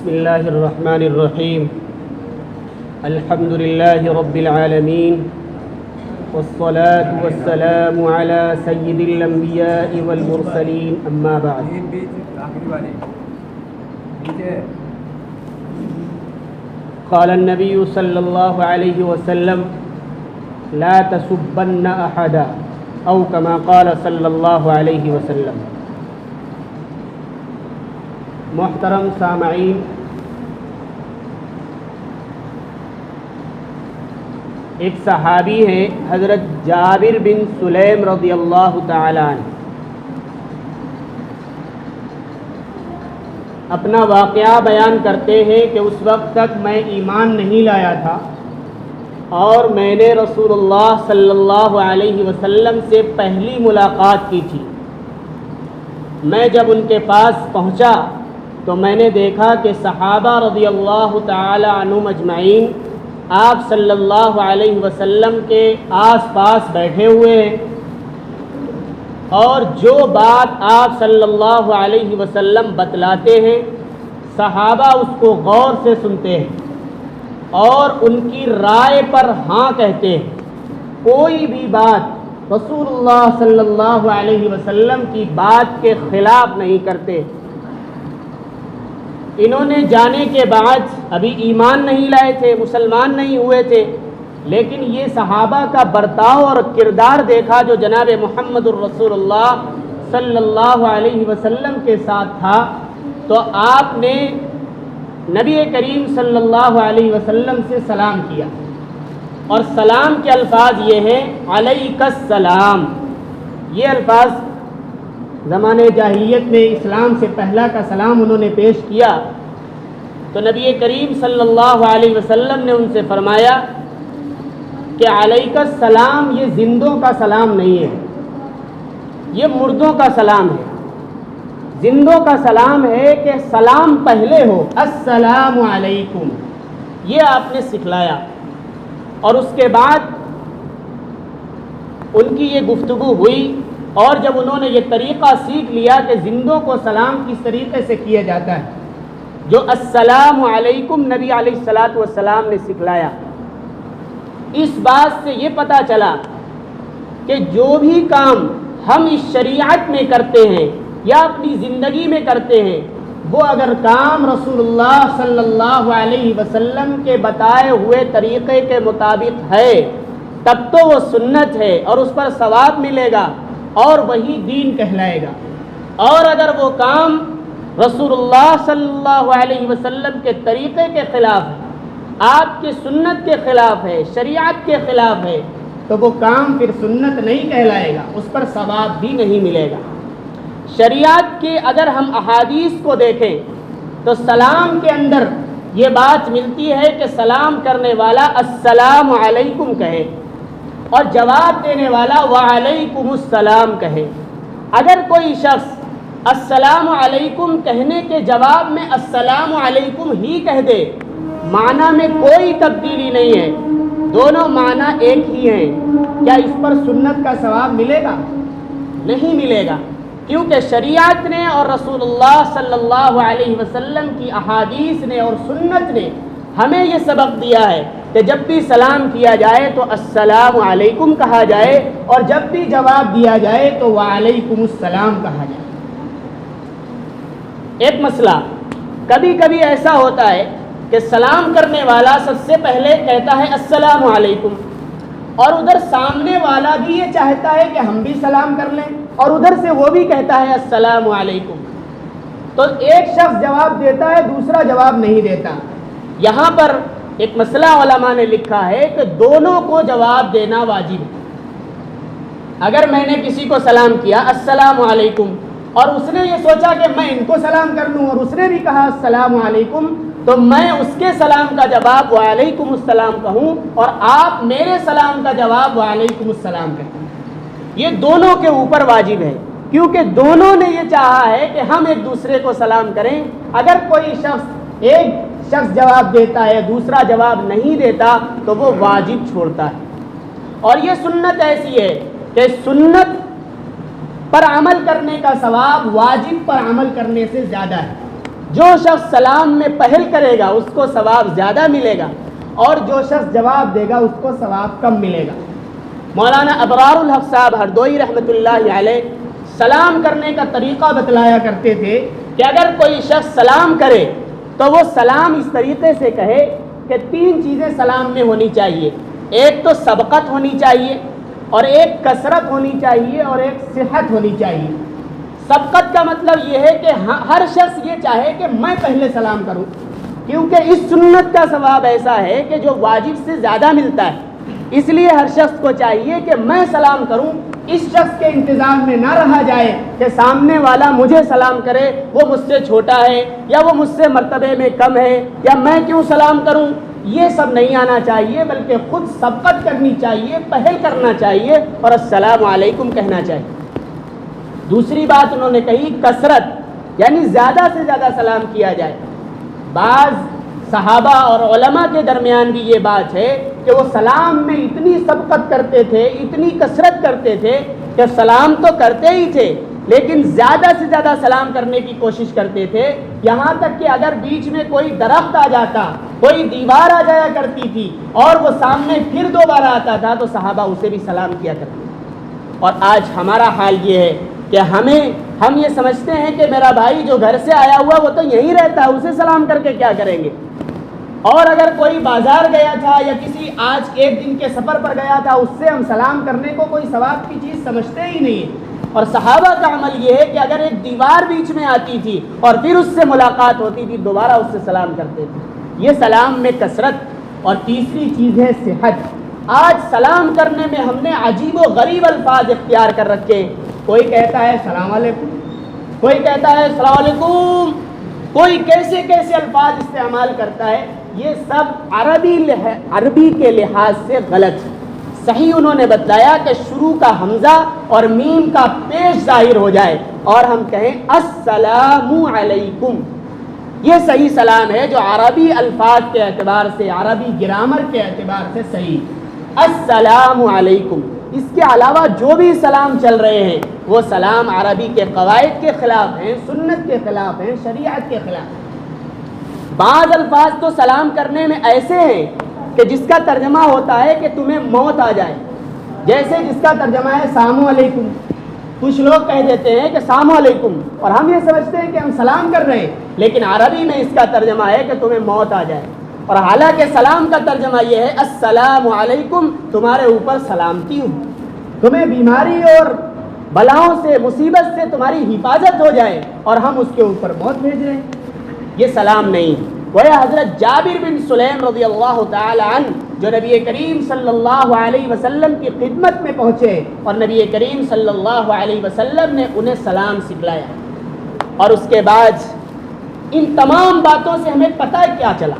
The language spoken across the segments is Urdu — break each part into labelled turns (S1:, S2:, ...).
S1: بسم الله الرحمن الرحيم. الحمد لله رب العالمين، والصلاة والسلام على سيد الأنبياء والمرسلين، أما بعد. قال النبي صلى الله عليه وسلم: لا تسبن أحدا، أو كما قال صلی اللہ علیہ وسلم. محترم سامعین، ایک صحابی ہیں حضرت جابر بن سلیم رضی اللہ تعالی عنہ، اپنا واقعہ بیان کرتے ہیں کہ اس وقت تک میں ایمان نہیں لایا تھا اور میں نے رسول اللہ صلی اللہ علیہ وسلم سے پہلی ملاقات کی تھی. میں جب ان کے پاس پہنچا تو میں نے دیکھا کہ صحابہ رضی اللہ تعالی عنہم اجمعین آپ صلی اللہ علیہ وسلم کے آس پاس بیٹھے ہوئے ہیں، اور جو بات آپ صلی اللہ علیہ وسلم بتلاتے ہیں صحابہ اس کو غور سے سنتے ہیں اور ان کی رائے پر ہاں کہتے ہیں. کوئی بھی بات رسول اللہ صلی اللہ علیہ وسلم کی بات کے خلاف نہیں کرتے. انہوں نے جانے کے بعد ابھی ایمان نہیں لائے تھے، مسلمان نہیں ہوئے تھے، لیکن یہ صحابہ کا برتاؤ اور کردار دیکھا جو جناب محمد الرسول اللہ صلی اللہ علیہ وسلم کے ساتھ تھا، تو آپ نے نبی کریم صلی اللہ علیہ وسلم سے سلام کیا، اور سلام کے الفاظ یہ ہیں: علیک السلام. یہ الفاظ زمانے جاہلیت میں اسلام سے پہلا کا سلام انہوں نے پیش کیا، تو نبی کریم صلی اللہ علیہ وسلم نے ان سے فرمایا کہ علیک السلام یہ زندوں کا سلام نہیں ہے، یہ مردوں کا سلام ہے. زندوں کا سلام ہے کہ سلام پہلے ہو، السلام علیکم، یہ آپ نے سکھلایا. اور اس کے بعد ان کی یہ گفتگو ہوئی، اور جب انہوں نے یہ طریقہ سیکھ لیا کہ زندوں کو سلام کس طریقے سے کیا جاتا ہے، جو السلام علیکم نبی علیہ الصلاۃ والسلام نے سکھلایا، اس بات سے یہ پتہ چلا کہ جو بھی کام ہم اس شریعت میں کرتے ہیں یا اپنی زندگی میں کرتے ہیں، وہ اگر کام رسول اللہ صلی اللہ علیہ وسلم کے بتائے ہوئے طریقے کے مطابق ہے تب تو وہ سنت ہے اور اس پر ثواب ملے گا اور وہی دین کہلائے گا. اور اگر وہ کام رسول اللہ صلی اللہ علیہ وسلم کے طریقے کے خلاف ہے، آپ کی سنت کے خلاف ہے، شریعت کے خلاف ہے، تو وہ کام پھر سنت نہیں کہلائے گا، اس پر ثواب بھی نہیں ملے گا. شریعت کے اگر ہم احادیث کو دیکھیں تو سلام کے اندر یہ بات ملتی ہے کہ سلام کرنے والا السلام علیکم کہے اور جواب دینے والا وعلیکم السلام کہے. اگر کوئی شخص السلام علیکم کہنے کے جواب میں السلام علیکم ہی کہہ دے، معنی میں کوئی تبدیلی نہیں ہے، دونوں معنی ایک ہی ہیں، کیا اس پر سنت کا ثواب ملے گا؟ نہیں ملے گا، کیونکہ شریعت نے اور رسول اللہ صلی اللہ علیہ وسلم کی احادیث نے اور سنت نے ہمیں یہ سبق دیا ہے کہ جب بھی سلام کیا جائے تو السلام علیکم کہا جائے، اور جب بھی جواب دیا جائے تو وعلیکم السلام کہا جائے. ایک مسئلہ کبھی کبھی ایسا ہوتا ہے کہ سلام کرنے والا سب سے پہلے کہتا ہے السلام علیکم، اور ادھر سامنے والا بھی یہ چاہتا ہے کہ ہم بھی سلام کر لیں، اور ادھر سے وہ بھی کہتا ہے السلام علیکم. تو ایک شخص جواب دیتا ہے، دوسرا جواب نہیں دیتا. یہاں پر ایک مسئلہ علماء نے لکھا ہے کہ دونوں کو جواب دینا واجب ہے. اگر میں نے کسی کو سلام کیا السلام علیکم اور اس نے یہ سوچا کہ میں ان کو سلام کر لوں اور اس نے بھی کہا السلام علیکم، تو میں اس کے سلام کا جواب وعلیکم السلام کہوں اور آپ میرے سلام کا جواب وعلیکم السلام کہیں. یہ دونوں کے اوپر واجب ہے، کیونکہ دونوں نے یہ چاہا ہے کہ ہم ایک دوسرے کو سلام کریں. اگر کوئی ایک شخص جواب دیتا ہے دوسرا جواب نہیں دیتا تو وہ واجب چھوڑتا ہے. اور یہ سنت ایسی ہے کہ سنت پر عمل کرنے کا ثواب واجب پر عمل کرنے سے زیادہ ہے. جو شخص سلام میں پہل کرے گا اس کو ثواب زیادہ ملے گا، اور جو شخص جواب دے گا اس کو ثواب کم ملے گا۔ مولانا ابرار الحق صاحب ہردوئی رحمۃ اللہ علیہ سلام کرنے کا طریقہ بتلایا کرتے تھے کہ اگر کوئی شخص سلام کرے تو وہ سلام اس طریقے سے کہے کہ 3 چیزیں سلام میں ہونی چاہیے، ایک تو سبقت ہونی چاہیے، اور ایک کثرت ہونی چاہیے، اور ایک صحت ہونی چاہیے۔ سبقت کا مطلب یہ ہے کہ ہر شخص یہ چاہے کہ میں پہلے سلام کروں، کیونکہ اس سنت کا ثواب ایسا ہے کہ جو واجب سے زیادہ ملتا ہے، اس لیے ہر شخص کو چاہیے کہ میں سلام کروں، اس شخص کے انتظام میں نہ رہا جائے کہ سامنے والا مجھے سلام کرے، وہ مجھ سے چھوٹا ہے یا وہ مجھ سے مرتبے میں کم ہے یا میں کیوں سلام کروں، یہ سب نہیں آنا چاہیے، بلکہ خود سبقت کرنی چاہیے، پہل کرنا چاہیے اور السلام علیکم کہنا چاہیے۔ دوسری بات انہوں نے کہی کثرت، یعنی زیادہ سے زیادہ سلام کیا جائے۔ بعض صحابہ اور علماء کے درمیان بھی یہ بات ہے کہ وہ سلام میں اتنی سبقت کرتے تھے، اتنی کثرت کرتے تھے کہ سلام تو کرتے ہی تھے لیکن زیادہ سے زیادہ سلام کرنے کی کوشش کرتے تھے، یہاں تک کہ اگر بیچ میں کوئی درخت آ جاتا، کوئی دیوار آ جایا کرتی تھی اور وہ سامنے پھر دوبارہ آتا تھا تو صحابہ اسے بھی سلام کیا کرتے تھے۔ اور آج ہمارا حال یہ ہے کہ ہم یہ سمجھتے ہیں کہ میرا بھائی جو گھر سے آیا ہوا وہ تو یہیں رہتا ہے، اسے سلام کر کے کیا کریں گے، اور اگر کوئی بازار گیا تھا یا کسی آج ایک دن کے سفر پر گیا تھا اس سے ہم سلام کرنے کو کوئی ثواب کی چیز سمجھتے ہی نہیں ہیں۔ اور صحابہ کا عمل یہ ہے کہ اگر ایک دیوار بیچ میں آتی تھی اور پھر اس سے ملاقات ہوتی تھی دوبارہ اس سے سلام کرتے تھے، یہ سلام میں کثرت۔ اور تیسری چیز ہے صحت۔ آج سلام کرنے میں ہم نے عجیب و غریب الفاظ اختیار کر رکھے ہیں، کوئی کہتا ہے السلام علیکم، کوئی کہتا ہے السلام علیکم، کوئی کیسے کیسے الفاظ استعمال کرتا ہے، یہ سب عربی کے لحاظ سے غلط ہے۔ صحیح انہوں نے بتلایا کہ شروع کا حمزہ اور میم کا پیش ظاہر ہو جائے اور ہم کہیں السلام علیکم، یہ صحیح سلام ہے جو عربی الفاظ کے اعتبار سے، عربی گرامر کے اعتبار سے صحیح، السلام علیکم۔ اس کے علاوہ جو بھی سلام چل رہے ہیں وہ سلام عربی کے قواعد کے خلاف ہیں، سنت کے خلاف ہیں، شریعت کے خلاف ہیں۔ بعض الفاظ تو سلام کرنے میں ایسے ہیں کہ جس کا ترجمہ ہوتا ہے کہ تمہیں موت آ جائے، جیسے جس کا ترجمہ ہے السلام علیکم۔ کچھ لوگ کہہ دیتے ہیں کہ السلام علیکم اور ہم یہ سمجھتے ہیں کہ ہم سلام کر رہے ہیں، لیکن عربی میں اس کا ترجمہ ہے کہ تمہیں موت آ جائے، اور حالانکہ سلام کا ترجمہ یہ ہے السلام علیکم، تمہارے اوپر سلامتی ہو، تمہیں بیماری اور بلاؤں سے، مصیبت سے تمہاری حفاظت ہو جائے، اور ہم اس کے اوپر موت بھیج رہے ہیں، یہ سلام نہیں۔ گویا حضرت جابر بن سلیم رضی اللہ تعالی عنہ جو نبی کریم صلی اللہ علیہ وسلم کی خدمت میں پہنچے اور نبی کریم صلی اللہ علیہ وسلم نے انہیں سلام سکھلایا، اور اس کے بعد ان تمام باتوں سے ہمیں پتہ کیا چلا؟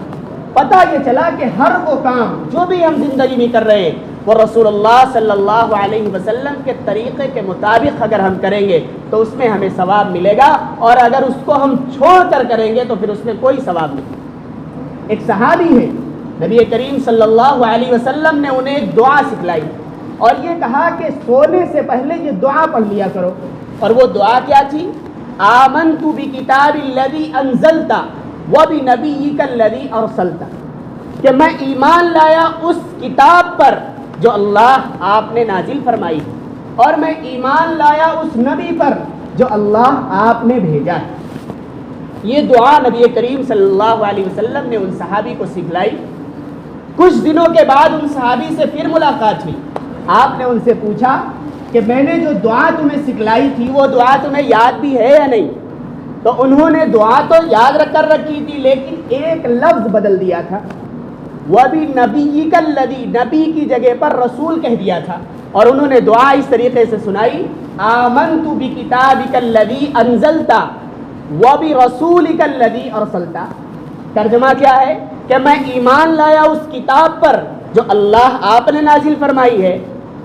S1: پتہ یہ چلا کہ ہر وہ کام جو بھی ہم زندگی میں کر رہے ہیں وہ رسول اللہ صلی اللہ علیہ وسلم کے طریقے کے مطابق اگر ہم کریں گے تو اس میں ہمیں ثواب ملے گا، اور اگر اس کو ہم چھوڑ کر کریں گے تو پھر اس میں کوئی ثواب نہیں۔ ایک صحابی ہے، نبی کریم صلی اللہ علیہ وسلم نے انہیں ایک دعا سکھلائی اور یہ کہا کہ سونے سے پہلے یہ دعا پڑھ لیا کرو، اور وہ دعا کیا تھی؟ آمنت بکتاب الذی انزلت وبنبیک الذی ارسلت، کہ میں ایمان لایا اس کتاب پر جو اللہ آپ نے نازل فرمائی، اور میں ایمان لایا اس نبی پر جو اللہ آپ نے بھیجا ہے۔ یہ دعا نبی کریم صلی اللہ علیہ وسلم نے ان صحابی کو سکھلائی۔ کچھ دنوں کے بعد ان صحابی سے پھر ملاقات ہوئی، آپ نے ان سے پوچھا کہ میں نے جو دعا تمہیں سکھلائی تھی وہ دعا تمہیں یاد بھی ہے یا نہیں؟ تو انہوں نے دعا تو یاد کر رکھی تھی لیکن ایک لفظ بدل دیا تھا، وَبِنَبِيِّكَ الَّذِي، نبی کی جگہ پر رسول کہہ دیا تھا، اور انہوں نے دعا اس طریقے سے سنائی، آمنت بکتابک الذی انزلت وبرسولک الذی ارسلت۔ ترجمہ کیا ہے کہ میں ایمان لایا اس کتاب پر جو اللہ آپ نے نازل فرمائی ہے،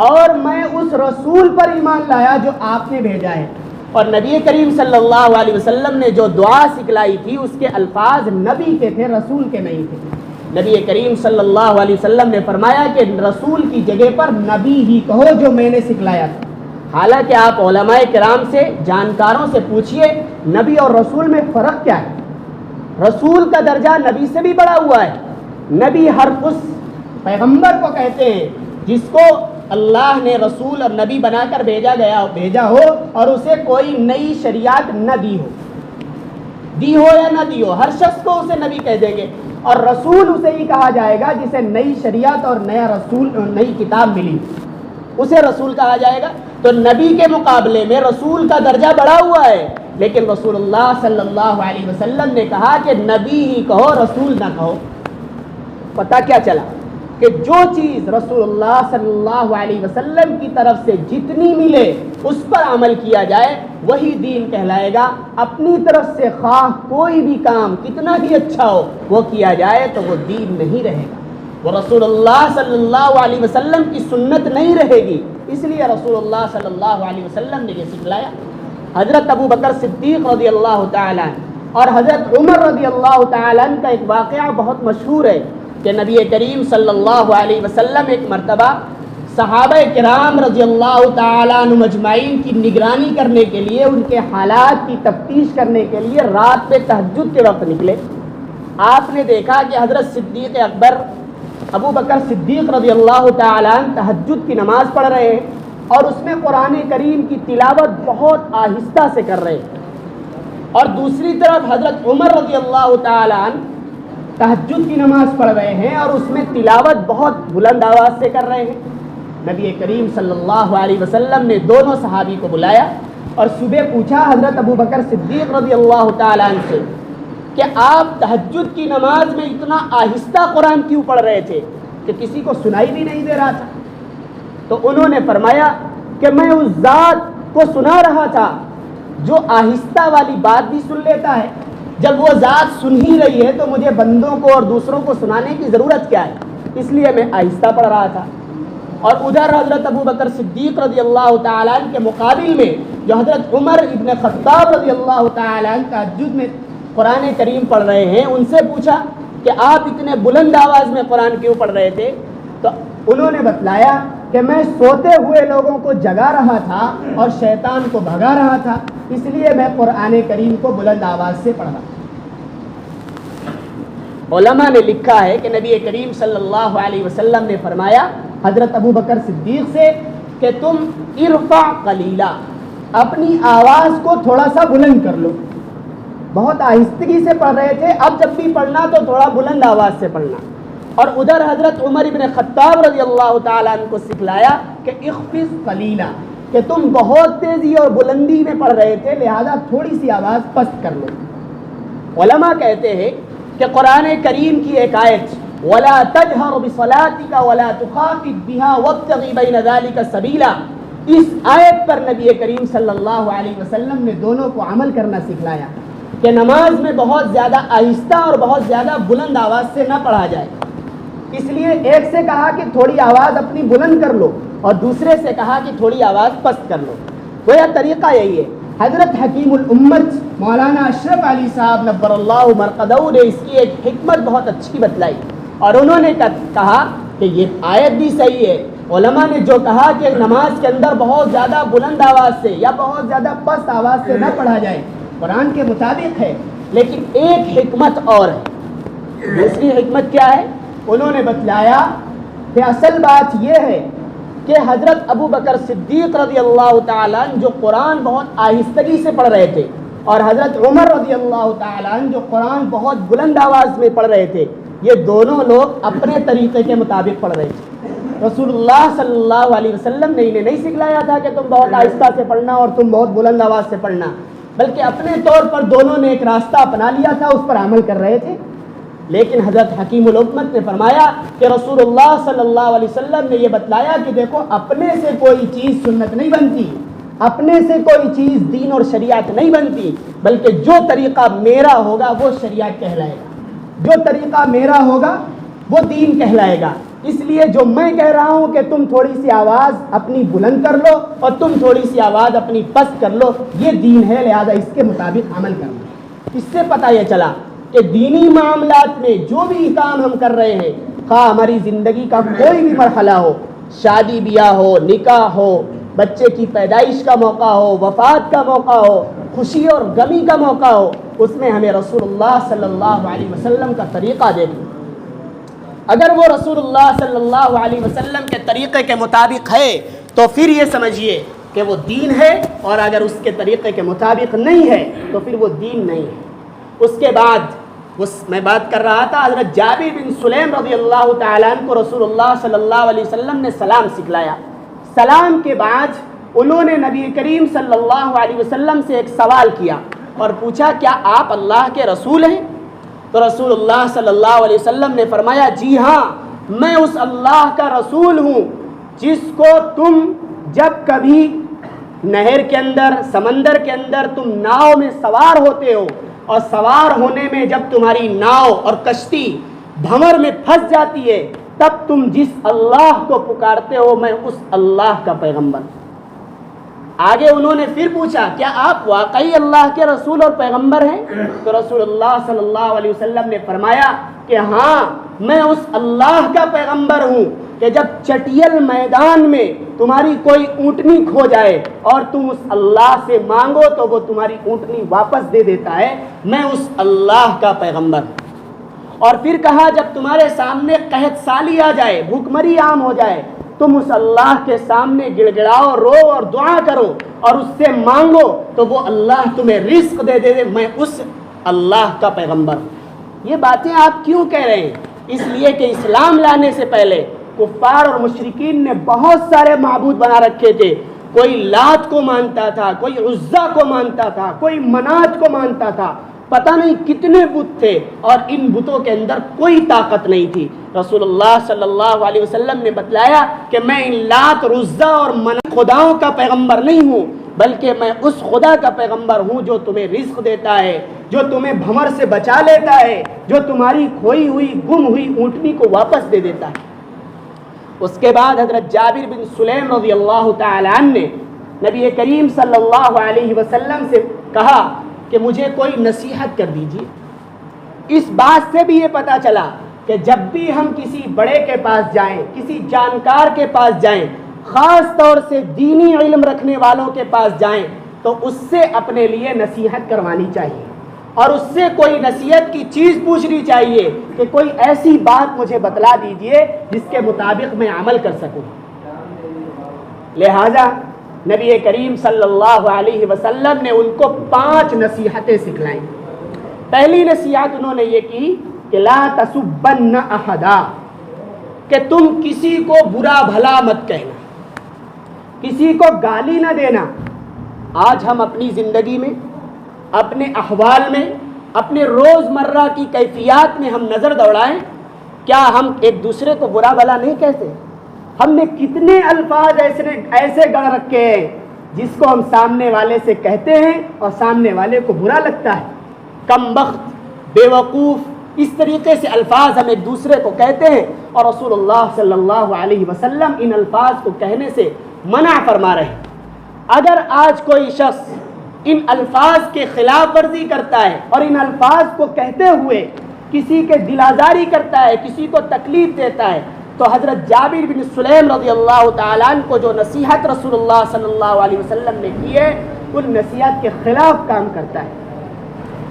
S1: اور میں اس رسول پر ایمان لایا جو آپ نے بھیجا ہے۔ اور نبی کریم صلی اللہ علیہ وسلم نے جو دعا سکھلائی تھی اس کے الفاظ نبی کے تھے، رسول کے نہیں تھے۔ نبی کریم صلی اللہ علیہ وسلم نے فرمایا کہ رسول کی جگہ پر نبی ہی کہو جو میں نے سکھلایا تھا۔ حالانکہ آپ علماء کرام سے، جانکاروں سے پوچھئے نبی اور رسول میں فرق کیا ہے، رسول کا درجہ نبی سے بھی بڑا ہوا ہے. نبی ہر اس پیغمبر کو کہتے ہیں جس کو اللہ نے رسول اور نبی بنا کر بھیجا ہو اور اسے کوئی نئی شریعت نہ دی ہو یا نہ دی ہو، ہر شخص کو اسے نبی کہہ دیں گے. اور رسول اسے ہی کہا جائے گا جسے نئی شریعت اور نئی کتاب ملی، اسے رسول کہا جائے گا. تو نبی کے مقابلے میں رسول کا درجہ بڑا ہوا ہے، لیکن رسول اللہ صلی اللہ علیہ وسلم نے کہا کہ نبی ہی کہو، رسول نہ کہو. پتہ کیا چلا کہ جو چیز رسول اللہ صلی اللہ علیہ وسلم کی طرف سے جتنی ملے اس پر عمل کیا جائے وہی دین کہلائے گا. اپنی طرف سے خواہ کوئی بھی کام کتنا بھی اچھا ہو وہ کیا جائے تو وہ دین نہیں رہے گا، وہ رسول اللہ صلی اللہ علیہ وسلم کی سنت نہیں رہے گی. اس لیے رسول اللہ صلی اللہ علیہ وسلم نے یہ سکھلایا. حضرت ابو بکر صدیق رضی اللہ تعالیٰ عنہ اور حضرت عمر رضی اللہ تعالیٰ عنہ کا ایک واقعہ بہت مشہور ہے کہ نبی کریم صلی اللہ علیہ وسلم ایک مرتبہ صحابہ کرام رضی اللہ تعالیٰ عنہ مجمعین کی نگرانی کرنے کے لیے، ان کے حالات کی تفتیش کرنے کے لیے رات میں تہجد کے وقت نکلے. آپ نے دیکھا کہ حضرت صدیق اکبر ابو بکر صدیق رضی اللہ تعالیٰ عنہ تہجد کی نماز پڑھ رہے ہیں اور اس میں قرآن کریم کی تلاوت بہت آہستہ سے کر رہے ہیں، اور دوسری طرف حضرت عمر رضی اللہ تعالیٰ عنہ تہجد کی نماز پڑھ رہے ہیں اور اس میں تلاوت بہت بلند آواز سے کر رہے ہیں. نبی کریم صلی اللہ علیہ وسلم نے دونوں صحابی کو بلایا اور صبح پوچھا حضرت ابو بکر صدیق رضی اللہ تعالیٰ عنہ سے کہ آپ تہجد کی نماز میں اتنا آہستہ قرآن کیوں پڑھ رہے تھے کہ کسی کو سنائی بھی نہیں دے رہا تھا؟ تو انہوں نے فرمایا کہ میں اس ذات کو سنا رہا تھا جو آہستہ والی بات بھی سن لیتا ہے. جب وہ ذات سن ہی رہی ہے تو مجھے بندوں کو اور دوسروں کو سنانے کی ضرورت کیا ہے؟ اس لیے میں آہستہ پڑھ رہا تھا. اور ادھر حضرت ابو بکر صدیق رضی اللہ تعالیٰ عنہ کے مقابل میں جو حضرت عمر ابن خطاب رضی اللہ تعالیٰ عنہ تہجد میں قرآن کریم پڑھ رہے ہیں، ان سے پوچھا کہ آپ اتنے بلند آواز میں قرآن کیوں پڑھ رہے تھے؟ تو انہوں نے بتلایا کہ میں سوتے ہوئے لوگوں کو جگا رہا تھا اور شیطان کو بھگا رہا تھا، اس لیے میں قرآن کریم کو بلند آواز سے پڑھ رہا. علماء نے لکھا ہے کہ نبی کریم صلی اللہ علیہ وسلم نے فرمایا حضرت ابو بکر صدیق سے کہ تم ارفع قلیلا، اپنی آواز کو تھوڑا سا بلند کر لو. بہت آہستگی سے پڑھ رہے تھے، اب جب بھی پڑھنا تو تھوڑا بلند آواز سے پڑھنا. اور ادھر حضرت عمر ابن خطاب رضی اللہ تعالیٰ عنہ کو سکھلایا کہ اخفض قلیلا، کہ تم بہت تیزی اور بلندی میں پڑھ رہے تھے لہذا تھوڑی سی آواز پست کر لو. علماء کہتے ہیں کہ قرآن کریم کی ایک آیت وَلَا تَجْهَرْ بِصَلَاتِكَ وَلَا تُخَافِتْ بِهَا وَابْتَغِ بَيْنَ ذَلِكَ سَبِيلًا، اس آیت پر نبی کریم صلی اللہ علیہ وسلم نے دونوں کو عمل کرنا سکھلایا کہ نماز میں بہت زیادہ آہستہ اور بہت زیادہ بلند آواز سے نہ پڑھا جائے. اس لیے ایک سے کہا کہ تھوڑی آواز اپنی بلند کر لو اور دوسرے سے کہا کہ تھوڑی آواز پست کر لو. گویا طریقہ یہی ہے. حضرت حکیم الامت مولانا اشرف علی صاحب نبر اللہ مرقدہ نے اس کی ایک حکمت بہت اچھی بتلائی اور انہوں نے کہا کہ یہ آیت بھی صحیح ہے. علماء نے جو کہا کہ نماز کے اندر بہت زیادہ بلند آواز سے یا بہت زیادہ پست آواز سے نہ پڑھا جائے قرآن کے مطابق ہے، لیکن ایک حکمت اور ہے. دوسری حکمت کیا ہے؟ انہوں نے بتلایا کہ اصل بات یہ ہے کہ حضرت ابو بکر صدیق رضی اللہ تعالیٰ عنہ جو قرآن بہت آہستگی سے پڑھ رہے تھے اور حضرت عمر رضی اللہ تعالیٰ عنہ جو قرآن بہت بلند آواز میں پڑھ رہے تھے، یہ دونوں لوگ اپنے طریقے کے مطابق پڑھ رہے تھے. رسول اللہ صلی اللہ علیہ وسلم نے انہیں نہیں سکھلایا تھا کہ تم بہت آہستہ سے پڑھنا اور تم بہت بلند آواز سے پڑھنا، بلکہ اپنے طور پر دونوں نے ایک راستہ اپنا لیا تھا، اس پر عمل کر رہے تھے. لیکن حضرت حکیم الامت نے فرمایا کہ رسول اللہ صلی اللہ علیہ وسلم نے یہ بتلایا کہ دیکھو اپنے سے کوئی چیز سنت نہیں بنتی، اپنے سے کوئی چیز دین اور شریعت نہیں بنتی، بلکہ جو طریقہ میرا ہوگا وہ شریعت کہلائے گا، جو طریقہ میرا ہوگا وہ دین کہلائے گا. اس لیے جو میں کہہ رہا ہوں کہ تم تھوڑی سی آواز اپنی بلند کر لو اور تم تھوڑی سی آواز اپنی پست کر لو، یہ دین ہے، لہذا اس کے مطابق عمل کرنا. اس سے پتہ یہ چلا کہ دینی معاملات میں جو بھی کام ہم کر رہے ہیں، خواہ ہماری زندگی کا کوئی بھی مرحلہ ہو، شادی بیاہ ہو، نکاح ہو، بچے کی پیدائش کا موقع ہو، وفات کا موقع ہو، خوشی اور غمی کا موقع ہو، اس میں ہمیں رسول اللہ صلی اللہ علیہ وسلم کا طریقہ دیکھیں۔ اگر وہ رسول اللہ صلی اللہ علیہ وسلم کے طریقے کے مطابق ہے تو پھر یہ سمجھیے کہ وہ دین ہے، اور اگر اس کے طریقے کے مطابق نہیں ہے تو پھر وہ دین نہیں ہے۔ اس کے بعد میں بات کر رہا تھا، حضرت جابر بن سلیم رضی اللہ تعالیٰ عنہ کو رسول اللہ صلی اللہ علیہ وسلم نے سلام سکھلایا۔ سلام کے بعد انہوں نے نبی کریم صلی اللہ علیہ وسلم سے ایک سوال کیا اور پوچھا، کیا آپ اللہ کے رسول ہیں؟ تو رسول اللہ صلی اللہ علیہ وسلم نے فرمایا، جی ہاں، میں اس اللہ کا رسول ہوں جس کو تم جب کبھی نہر کے اندر، سمندر کے اندر تم ناؤ میں سوار ہوتے ہو، اور سوار ہونے میں جب تمہاری ناؤ اور کشتی بھنور میں پھنس جاتی ہے، تب تم جس اللہ کو پکارتے ہو، میں اس اللہ کا پیغمبر ہوں۔ آگے انہوں نے پھر پوچھا، کیا آپ واقعی اللہ کے رسول اور پیغمبر ہیں؟ تو رسول اللہ صلی اللہ علیہ وسلم نے فرمایا کہ ہاں، میں اس اللہ کا پیغمبر ہوں کہ جب چٹیل میدان میں تمہاری کوئی اونٹنی کھو جائے اور تم اس اللہ سے مانگو تو وہ تمہاری اونٹنی واپس دے دیتا ہے، میں اس اللہ کا پیغمبر ہوں۔ اور پھر کہا، جب تمہارے سامنے قحط سالی آ جائے، بھوک مری عام ہو جائے، تم اس اللہ کے سامنے گڑ گڑاؤ، رو اور دعا کرو اور اس سے مانگو تو وہ اللہ تمہیں رزق دے دے، میں اس اللہ کا پیغمبر ہوں۔ یہ باتیں آپ کیوں کہہ رہے ہیں؟ اس لیے کہ اسلام لانے سے پہلے کفار اور مشرکین نے بہت سارے معبود بنا رکھے تھے۔ کوئی لات کو مانتا تھا، کوئی عزا کو مانتا تھا، کوئی منات کو مانتا تھا، پتہ نہیں کتنے بت تھے، اور ان بتوں کے اندر کوئی طاقت نہیں تھی۔ رسول اللہ صلی اللہ علیہ وسلم نے بتلایا کہ میں ان لات، عزا اور منات خداؤں کا پیغمبر نہیں ہوں، بلکہ میں اس خدا کا پیغمبر ہوں جو تمہیں رزق دیتا ہے، جو تمہیں بھنور سے بچا لیتا ہے، جو تمہاری کھوئی ہوئی، گم ہوئی اونٹنی کو واپس دے دیتا ہے۔ اس کے بعد حضرت جابر بن سلیم رضی اللہ تعالی عنہ نے نبی کریم صلی اللہ علیہ وسلم سے کہا کہ مجھے کوئی نصیحت کر دیجیے۔ اس بات سے بھی یہ پتہ چلا کہ جب بھی ہم کسی بڑے کے پاس جائیں، کسی جانکار کے پاس جائیں، خاص طور سے دینی علم رکھنے والوں کے پاس جائیں، تو اس سے اپنے لیے نصیحت کروانی چاہیے، اور اس سے کوئی نصیحت کی چیز پوچھنی چاہیے کہ کوئی ایسی بات مجھے بتلا دیجئے جس کے مطابق میں عمل کر سکوں۔ لہذا نبی کریم صلی اللہ علیہ وسلم نے ان کو 5 نصیحتیں سکھلائیں۔ پہلی نصیحت انہوں نے یہ کی کہ لا تسبن احدا، کہ تم کسی کو برا بھلا مت کہنا، کسی کو گالی نہ دینا۔ آج ہم اپنی زندگی میں، اپنے احوال میں، اپنے روزمرہ کی کیفیات میں ہم نظر دوڑائیں، کیا ہم ایک دوسرے کو برا بھلا نہیں کہتے؟ ہم نے کتنے الفاظ ایسے گڑھ رکھے ہیں جس کو ہم سامنے والے سے کہتے ہیں اور سامنے والے کو برا لگتا ہے۔ کم بخت، بے وقوف، اس طریقے سے الفاظ ہم ایک دوسرے کو کہتے ہیں، اور رسول اللہ صلی اللہ علیہ وسلم ان الفاظ کو کہنے سے منع فرما رہے ہیں۔ اگر آج کوئی شخص ان الفاظ کے خلاف ورزی کرتا ہے اور ان الفاظ کو کہتے ہوئے کسی کے دل آزاری کرتا ہے، کسی کو تکلیف دیتا ہے، تو حضرت جابر بن سلیم رضی اللہ تعالیٰ عنہ کو جو نصیحت رسول اللہ صلی اللہ علیہ وسلم نے کی ہے، ان نصیحت کے خلاف کام کرتا ہے۔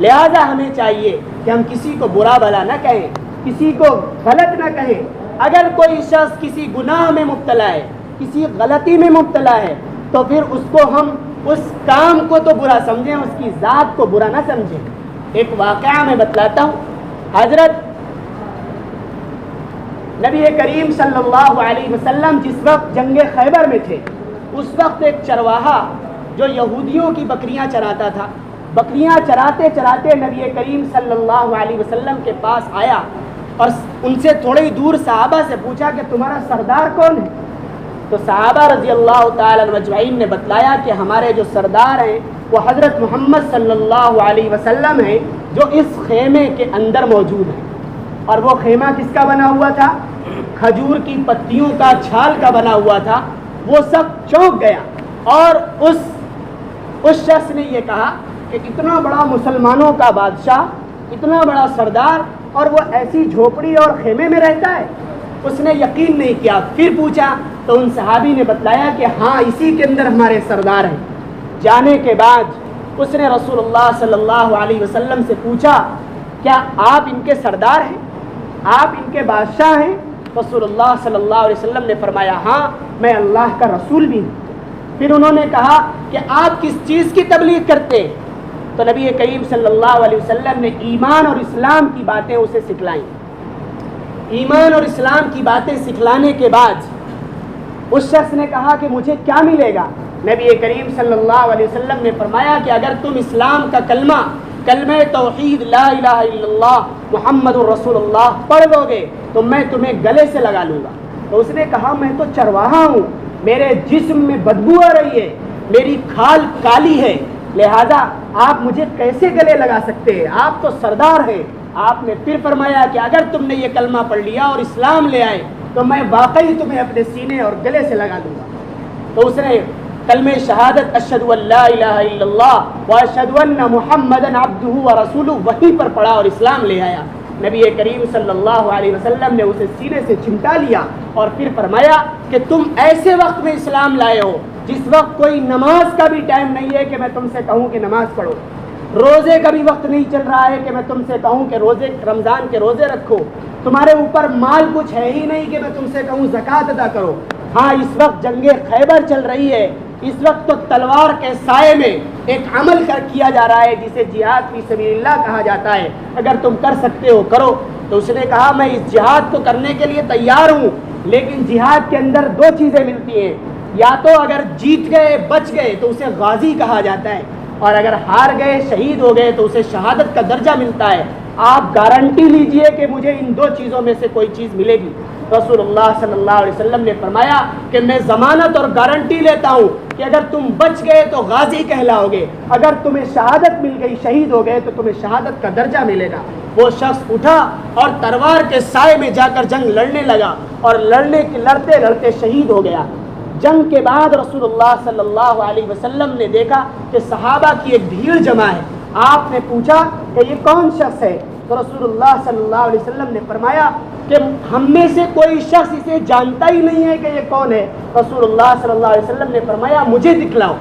S1: لہذا ہمیں چاہیے کہ ہم کسی کو برا بھلا نہ کہیں، کسی کو غلط نہ کہیں۔ اگر کوئی شخص کسی گناہ میں مبتلا ہے، کسی غلطی میں مبتلا ہے، تو پھر اس کو ہم اس کام کو تو برا سمجھیں، اس کی ذات کو برا نہ سمجھیں۔ ایک واقعہ میں بتلاتا ہوں۔ حضرت نبی کریم صلی اللہ علیہ وسلم جس وقت جنگ خیبر میں تھے، اس وقت ایک چرواہا جو یہودیوں کی بکریاں چراتا تھا، بکریاں چراتے چراتے نبی کریم صلی اللہ علیہ وسلم کے پاس آیا اور ان سے تھوڑی دور صحابہ سے پوچھا کہ تمہارا سردار کون ہے؟ تو صحابہ رضی اللہ تعالی عنہ اجمعین نے بتلایا کہ ہمارے جو سردار ہیں وہ حضرت محمد صلی اللہ علیہ وسلم ہیں، جو اس خیمے کے اندر موجود ہیں۔ اور وہ خیمہ کس کا بنا ہوا تھا؟ کھجور کی پتیوں کا، چھال کا بنا ہوا تھا۔ وہ سب چونک گیا، اور اس شخص نے یہ کہا کہ اتنا بڑا مسلمانوں کا بادشاہ، اتنا بڑا سردار، اور وہ ایسی جھوپڑی اور خیمے میں رہتا ہے؟ اس نے یقین نہیں کیا۔ پھر پوچھا تو ان صحابی نے بتلایا کہ ہاں، اسی کے اندر ہمارے سردار ہیں۔ جانے کے بعد اس نے رسول اللہ صلی اللہ علیہ وسلم سے پوچھا کیا آپ ان کے سردار ہیں، آپ ان کے بادشاہ ہیں؟ رسول اللہ صلی اللہ علیہ وسلم نے فرمایا ہاں میں اللہ کا رسول بھی ہوں۔ پھر انہوں نے کہا کہ آپ کس چیز کی تبلیغ کرتے ہیں؟ تو نبی کریم صلی اللہ علیہ وسلم نے ایمان اور اسلام کی باتیں اسے سکھلائیں۔ ایمان اور اسلام کی باتیں سکھلانے کے بعد اس شخص نے کہا کہ مجھے کیا ملے گا؟ نبی کریم صلی اللہ علیہ وسلم نے فرمایا کہ اگر تم اسلام کا کلمہ توحید لا الہ الا اللہ محمد الرسول اللہ پڑھ لو گے تو میں تمہیں گلے سے لگا لوں گا۔ تو اس نے کہا میں تو چرواہا ہوں، میرے جسم میں بدبو آ رہی ہے، میری کھال کالی ہے، لہذا آپ مجھے کیسے گلے لگا سکتے ہیں؟ آپ تو سردار ہیں۔ آپ نے پھر فرمایا کہ اگر تم نے یہ کلمہ پڑھ لیا اور اسلام لے آئے تو میں واقعی تمہیں اپنے سینے اور گلے سے لگا دوں گا۔ تو اس نے کلمہ شہادت اشہد ان لا الہ الا اللہ واشہد ان محمدا عبدہ ورسولہ وہیں پر پڑھا اور اسلام لے آیا۔ نبی کریم صلی اللہ علیہ وسلم نے اسے سینے سے چمٹا لیا اور پھر فرمایا کہ تم ایسے وقت میں اسلام لائے ہو جس وقت کوئی نماز کا بھی ٹائم نہیں ہے کہ میں تم سے کہوں کہ نماز پڑھو، روزے کا بھی وقت نہیں چل رہا ہے کہ میں تم سے کہوں کہ رمضان کے روزے رکھو، تمہارے اوپر مال کچھ ہے ہی نہیں کہ میں تم سے کہوں زکوٰۃ ادا کرو۔ ہاں اس وقت جنگ خیبر چل رہی ہے، اس وقت تو تلوار کے سائے میں ایک عمل کیا جا رہا ہے جسے جہاد فی سبیل اللہ کہا جاتا ہے، اگر تم کر سکتے ہو کرو۔ تو اس نے کہا میں اس جہاد کو کرنے کے لیے تیار ہوں، لیکن جہاد کے اندر دو چیزیں ملتی ہیں، یا تو اگر جیت گئے بچ گئے تو اسے غازی کہا جاتا ہے، اور اگر ہار گئے شہید ہو گئے تو اسے شہادت کا درجہ ملتا ہے۔ آپ گارنٹی لیجئے کہ مجھے ان دو چیزوں میں سے کوئی چیز ملے گی۔ رسول اللہ صلی اللہ علیہ وسلم نے فرمایا کہ میں ضمانت اور گارنٹی لیتا ہوں کہ اگر تم بچ گئے تو غازی کہلاؤ گے، اگر تمہیں شہادت مل گئی شہید ہو گئے تو تمہیں شہادت کا درجہ ملے گا۔ وہ شخص اٹھا اور تلوار کے سائے میں جا کر جنگ لڑنے لگا اور لڑتے لڑتے شہید ہو گیا۔ جنگ کے بعد رسول اللہ صلی اللہ علیہ وسلم نے دیکھا کہ صحابہ کی ایک بھیڑ جمع ہے۔ آپ نے پوچھا کہ یہ کون شخص ہے؟ تو رسول اللہ صلی اللہ علیہ وسلم نے فرمایا کہ ہم میں سے کوئی شخص اسے جانتا ہی نہیں ہے کہ یہ کون ہے۔ رسول اللہ صلی اللہ علیہ وسلم نے فرمایا مجھے دکھلاؤ۔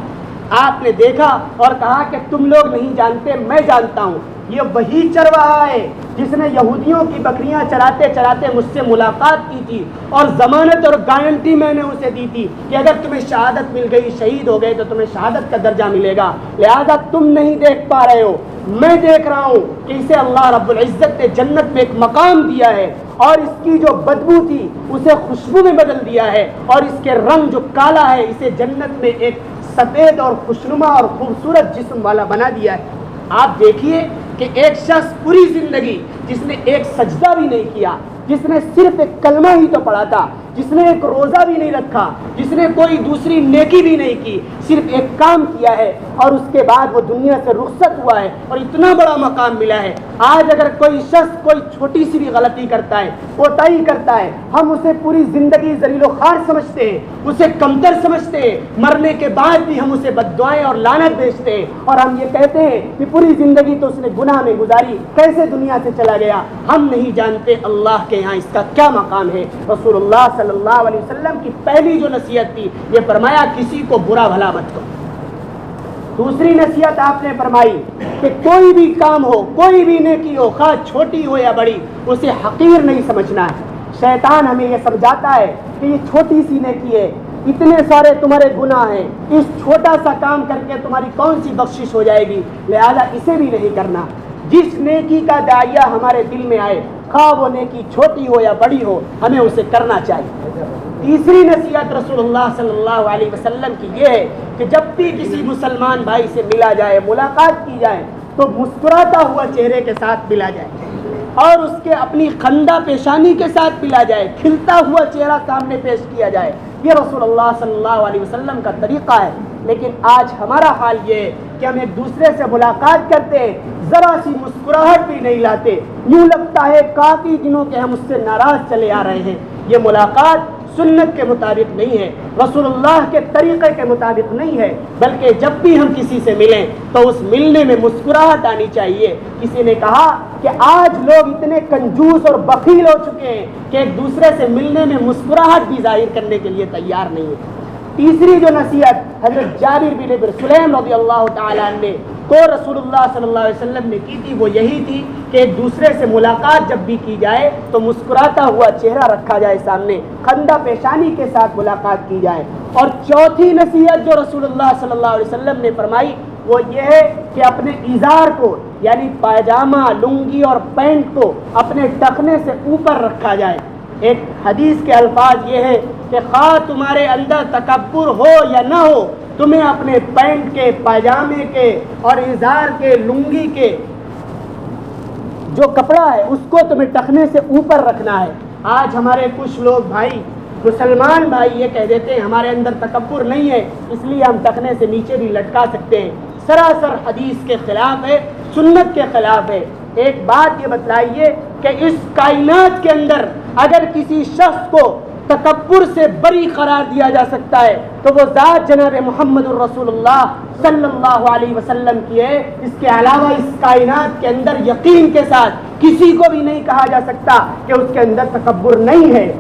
S1: آپ نے دیکھا اور کہا کہ تم لوگ نہیں جانتے، میں جانتا ہوں، یہ وہی چرواہا ہے جس نے یہودیوں کی بکریاں چراتے چراتے مجھ سے ملاقات کی تھی اور ضمانت اور گارنٹی میں نے اسے دی تھی کہ اگر تمہیں شہادت مل گئی شہید ہو گئے تو تمہیں شہادت کا درجہ ملے گا، لہذا تم نہیں دیکھ پا رہے ہو، میں دیکھ رہا ہوں کہ اسے اللہ رب العزت نے جنت میں ایک مقام دیا ہے اور اس کی جو بدبو تھی اسے خوشبو میں بدل دیا ہے، اور اس کے رنگ جو کالا ہے اسے جنت میں ایک سفید اور خوشنما اور خوبصورت جسم والا بنا دیا ہے۔ آپ دیکھیے کہ ایک شخص پوری زندگی جس نے ایک سجدہ بھی نہیں کیا، جس نے صرف ایک کلمہ ہی تو پڑھا تھا، جس نے ایک روزہ بھی نہیں رکھا، جس نے کوئی دوسری نیکی بھی نہیں کی، صرف ایک کام کیا ہے اور اس کے بعد وہ دنیا سے رخصت ہوا ہے اور اتنا بڑا مقام ملا ہے۔ آج اگر کوئی شخص کوئی چھوٹی سی بھی غلطی کرتا ہے، کوتاہی کرتا ہے، ہم اسے پوری زندگی ذلیل و خوار سمجھتے ہیں، اسے کمتر سمجھتے ہیں، مرنے کے بعد بھی ہم اسے بددعائیں اور لعنت بھیجتے ہیں اور ہم یہ کہتے ہیں کہ پوری زندگی تو اس نے گناہ میں گزاری، کیسے دنیا سے چلا گیا۔ ہم نہیں جانتے اللہ کے یہاں اس کا کیا مقام ہے۔ رسول اللہ صلی اللہ علیہ وسلم کی پہلی جو نصیحت تھی یہ فرمایا کسی کو برا بھلا مت کرو۔ دوسری نصیحت آپ نے فرمائی کہ کوئی بھی کام ہو، کوئی بھی نیکی ہو، خواہ چھوٹی ہو یا بڑی، اسے حقیر نہیں سمجھنا ہے۔ شیطان ہمیں یہ سمجھاتا ہے کہ یہ چھوٹی سی نیکی ہے، اتنے سارے تمہارے گناہ ہیں، اس چھوٹا سا کام کر کے تمہاری کون سی بخشش ہو جائے گی، لہذا اسے بھی نہیں کرنا۔ جس نیکی کا داعیہ ہمارے دل میں آئے، خواہ وہ نیکی چھوٹی ہو یا بڑی ہو، ہمیں اسے کرنا چاہیے۔ تیسری نصیحت رسول اللہ صلی اللہ علیہ وسلم کی یہ ہے کہ جب بھی کسی مسلمان بھائی سے ملا جائے، ملاقات کی جائے، تو مسکراتا ہوا چہرے کے ساتھ ملا جائے اور اس کے اپنی خندہ پیشانی کے ساتھ ملا جائے، کھلتا ہوا چہرہ سامنے پیش کیا جائے۔ یہ رسول اللہ صلی اللہ علیہ وسلم کا طریقہ ہے۔ لیکن آج ہمارا حال یہ ہے کہ ہم ایک دوسرے سے ملاقات کرتے ہیں، ذرا سی مسکراہٹ بھی نہیں لاتے، یوں لگتا ہے کافی دنوں کے ہم اس سے ناراض چلے آ رہے ہیں۔ یہ ملاقات سنت کے مطابق نہیں ہے، رسول اللہ کے طریقے کے مطابق نہیں ہے، بلکہ جب بھی ہم کسی سے ملیں تو اس ملنے میں مسکراہٹ آنی چاہیے۔ کسی نے کہا کہ آج لوگ اتنے کنجوس اور بخیل ہو چکے ہیں کہ ایک دوسرے سے ملنے میں مسکراہٹ بھی ظاہر کرنے کے لیے تیار نہیں ہے۔ تیسری جو نصیحت حضرت جابر بن سلیم رضی اللہ تعالیٰ عنہ نے تو رسول اللہ صلی اللہ علیہ وسلم نے کی تھی وہ یہی تھی کہ ایک دوسرے سے ملاقات جب بھی کی جائے تو مسکراتا ہوا چہرہ رکھا جائے سامنے، خندہ پیشانی کے ساتھ ملاقات کی جائے۔ اور چوتھی نصیحت جو رسول اللہ صلی اللہ علیہ وسلم نے فرمائی وہ یہ ہے کہ اپنے ازار کو یعنی پائجامہ، لنگی اور پینٹ کو اپنے ٹخنے سے اوپر رکھا جائے۔ ایک حدیث کے الفاظ یہ ہے کہ خواہ تمہارے اندر تکبر ہو یا نہ ہو، تمہیں اپنے پینٹ کے، پائجامے کے اور ازار کے، لنگی کے جو کپڑا ہے اس کو تمہیں ٹخنے سے اوپر رکھنا ہے۔ آج ہمارے کچھ لوگ بھائی، مسلمان بھائی یہ کہہ دیتے ہیں ہمارے اندر تکبر نہیں ہے اس لیے ہم ٹخنے سے نیچے بھی لٹکا سکتے ہیں۔ سراسر حدیث کے خلاف ہے، سنت کے خلاف ہے۔ ایک بات یہ بتلائیے کہ اس کائنات کے اندر اگر کسی شخص کو تکبر سے بری قرار دیا جا سکتا ہے تو وہ ذات جناب محمد الرسول اللہ صلی اللہ علیہ وسلم کی ہے۔ اس کے علاوہ اس کائنات کے اندر یقین کے ساتھ کسی کو بھی نہیں کہا جا سکتا کہ اس کے اندر تکبر نہیں ہے۔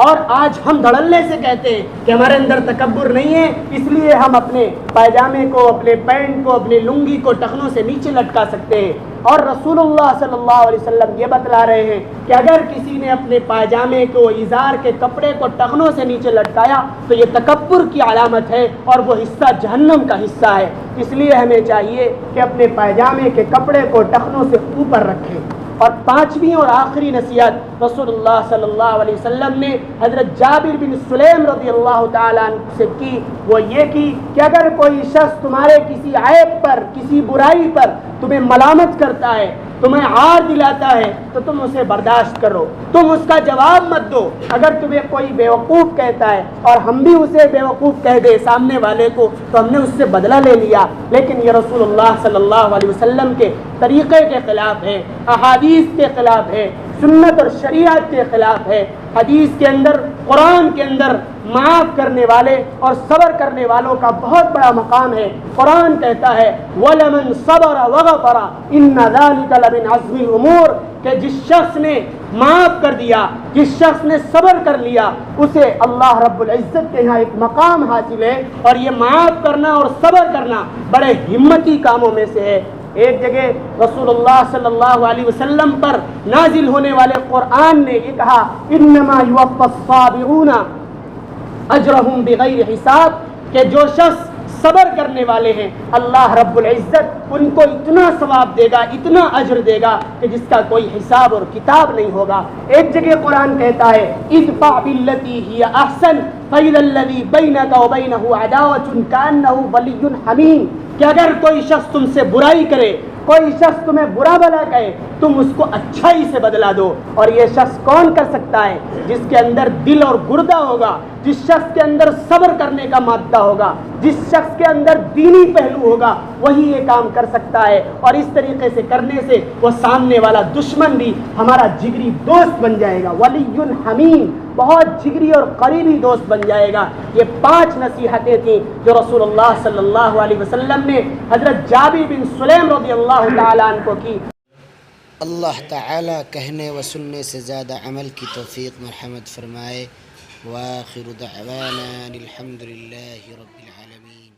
S1: اور آج ہم دھڑلے سے کہتے ہیں کہ ہمارے اندر تکبر نہیں ہے اس لیے ہم اپنے پائجامے کو، اپنے پینٹ کو، اپنے لنگی کو ٹخنوں سے نیچے لٹکا سکتے ہیں۔ اور رسول اللہ صلی اللہ علیہ وسلم یہ بتلا رہے ہیں کہ اگر کسی نے اپنے پائجامے کو، ازار کے کپڑے کو ٹخنوں سے نیچے لٹکایا تو یہ تکبر کی علامت ہے اور وہ حصہ جہنم کا حصہ ہے۔ اس لیے ہمیں چاہیے کہ اپنے پائجامے کے کپڑے کو ٹخنوں سے اوپر رکھیں۔ اور پانچویں اور آخری نصیحت رسول اللہ صلی اللہ علیہ وسلم نے حضرت جابر بن سلیم رضی اللہ تعالیٰ عنہ سے کی، وہ یہ کی کہ اگر کوئی شخص تمہارے کسی عیب پر، کسی برائی پر تمہیں ملامت کرتا ہے، تمہیں عار دلاتا ہے تو تم اسے برداشت کرو، تم اس کا جواب مت دو۔ اگر تمہیں کوئی بیوقوف کہتا ہے اور ہم بھی اسے بیوقوف کہہ دے سامنے والے کو تو ہم نے اس سے بدلہ لے لیا، لیکن یہ رسول اللہ صلی اللہ علیہ وسلم کے طریقے کے خلاف ہے، احادیث کے خلاف ہے، سنت اور شریعت کے خلاف ہے۔ حدیث کے اندر، قرآن کے اندر معاف کرنے والے اور صبر کرنے والوں کا بہت بڑا مقام ہے۔ قرآن کہتا ہے وَلَمَنْ صَبَرَ وَغَفَرَ إِنَّ ذَلِكَ لَمِنْ عَزْمِ الْأُمُورِ، کہ جس شخص نے معاف کر دیا، جس شخص نے صبر کر لیا، اسے اللہ رب العزت کے یہاں ایک مقام حاصل ہے، اور یہ معاف کرنا اور صبر کرنا بڑے ہمتی کاموں میں سے ہے۔ ایک جگہ رسول اللہ صلی اللہ علیہ وسلم پر نازل ہونے والے قرآن نے یہ کہا انما یوفی الصابرون اجرہم بغیر حساب، کہ جو شخص صبر کرنے والے ہیں اللہ رب العزت ان کو اتنا ثواب دے گا، اتنا اجر دے گا کہ جس کا کوئی حساب اور کتاب نہیں ہوگا۔ ایک جگہ قرآن کہتا ہے ادفع بالتی ہی احسن فاذا الذی بینک وبینہ عداوۃ کانہ ولی حمیم، کہ اگر کوئی شخص تم سے برائی کرے، کوئی شخص تمہیں برا بھلا کہے، تم اس کو اچھائی سے بدلا دو۔ اور یہ شخص کون کر سکتا ہے؟ جس کے اندر دل اور گردہ ہوگا، جس شخص کے اندر صبر کرنے کا مادہ ہوگا، جس شخص کے اندر دینی پہلو ہوگا، وہی یہ کام کر سکتا ہے۔ اور اس طریقے سے کرنے سے وہ سامنے والا دشمن بھی ہمارا جگری دوست بن جائے گا، ولی حمیم، بہت جگری اور قریبی دوست بن جائے گا۔ یہ 5 نصیحتیں تھیں جو رسول اللہ صلی اللہ علیہ وسلم نے حضرت جابر بن سلیم رضی اللہ تعالیٰ عنہ کو کی۔
S2: اللہ تعالی کہنے و سننے سے زیادہ عمل کی توفیق مرحمت فرمائے۔ وآخر دعوانا الحمد للہ رب العالمین۔